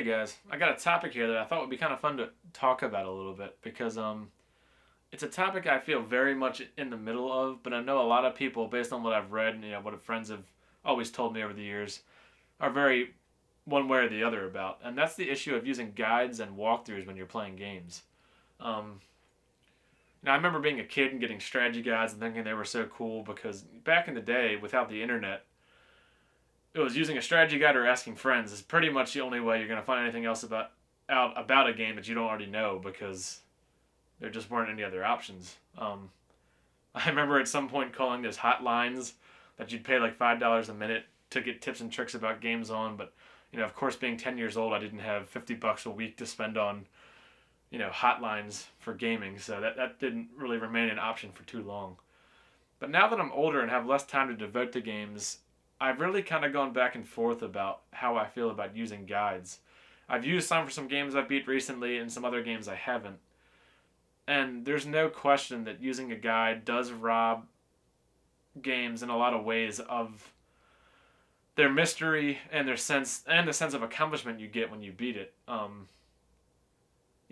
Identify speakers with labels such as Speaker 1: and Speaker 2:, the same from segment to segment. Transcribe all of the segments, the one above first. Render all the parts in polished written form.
Speaker 1: guys, I got a topic here that I thought would be kind of fun to talk about a little bit because it's a topic I feel very much in the middle of, but I know a lot of people, based on what I've read and what friends have always told me over the years, are very one way or the other about, and that's the issue of using guides and walkthroughs when you're playing games. Um, I remember being a kid and getting strategy guides and thinking they were so cool because back in the day, without the internet, it was using a strategy guide or asking friends is pretty much the only way you're going to find anything else about a game that you don't already know because there just weren't any other options. I remember at some point calling those hotlines that you'd pay like $5 a minute to get tips and tricks about games on, but of course, being 10 years old, I didn't have $50 a week to spend on hotlines for gaming, so that didn't really remain an option for too long. But now that I'm older and have less time to devote to games, I've really kind of gone back and forth about how I feel about using guides. I've used some for some games I've beat recently and some other games I haven't. And there's no question that using a guide does rob games in a lot of ways of their mystery and their sense and the sense of accomplishment you get when you beat it.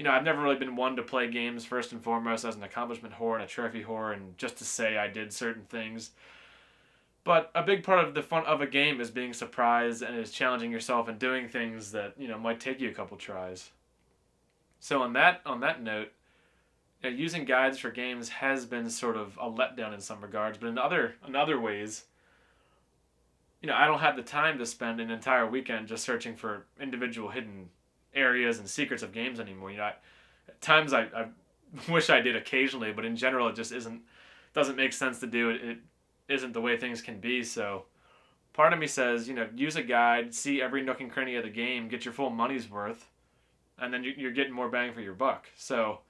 Speaker 1: I've never really been one to play games first and foremost as an accomplishment whore and a trophy whore and just to say I did certain things. But a big part of the fun of a game is being surprised and is challenging yourself and doing things that might take you a couple tries. So on that note, using guides for games has been sort of a letdown in some regards, but in other ways, I don't have the time to spend an entire weekend just searching for individual hidden areas and secrets of games anymore. At times I wish I did occasionally, but in general it just doesn't make sense to do it. It isn't the way things can be. So part of me says, use a guide, see every nook and cranny of the game, get your full money's worth, and then you're getting more bang for your buck. So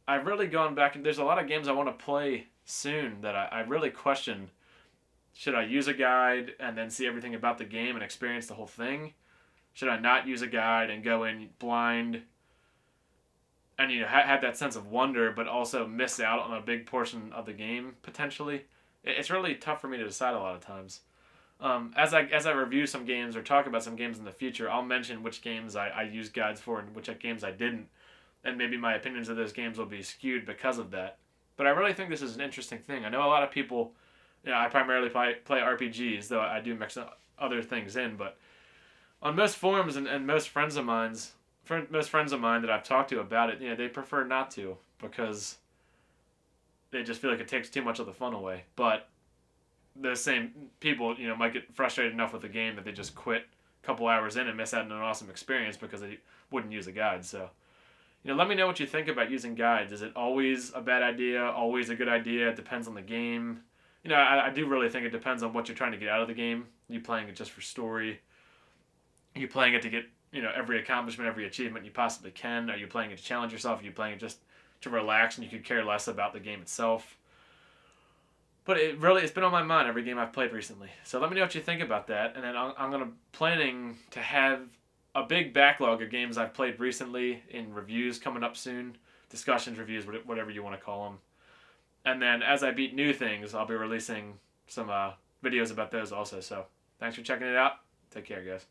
Speaker 1: I've really gone back, and there's a lot of games I want to play soon that I really question, should I use a guide and then see everything about the game and experience the whole thing? Should I not use a guide and go in blind and have that sense of wonder but also miss out on a big portion of the game potentially? It's really tough for me to decide a lot of times. As I review some games or talk about some games in the future, I'll mention which games I used guides for and which games I didn't, and maybe my opinions of those games will be skewed because of that. But I really think this is an interesting thing. I know a lot of people, I primarily play RPGs, though I do mix other things in, but on most forums and most friends of mine that I've talked to about it, they prefer not to because they just feel like it takes too much of the fun away. But the same people, might get frustrated enough with the game that they just quit a couple hours in and miss out on an awesome experience because they wouldn't use a guide. So, let me know what you think about using guides. Is it always a bad idea? Always a good idea? It depends on the game. I do really think it depends on what you're trying to get out of the game. Are you playing it just for story? Are you playing it to get, every accomplishment, every achievement you possibly can? Are you playing it to challenge yourself? Are you playing it just to relax and you could care less about the game itself? But it's been on my mind every game I've played recently. So let me know what you think about that. And then I'm planning to have a big backlog of games I've played recently in reviews coming up soon. Discussions, reviews, whatever you want to call them. And then as I beat new things, I'll be releasing some videos about those also. So thanks for checking it out. Take care, guys.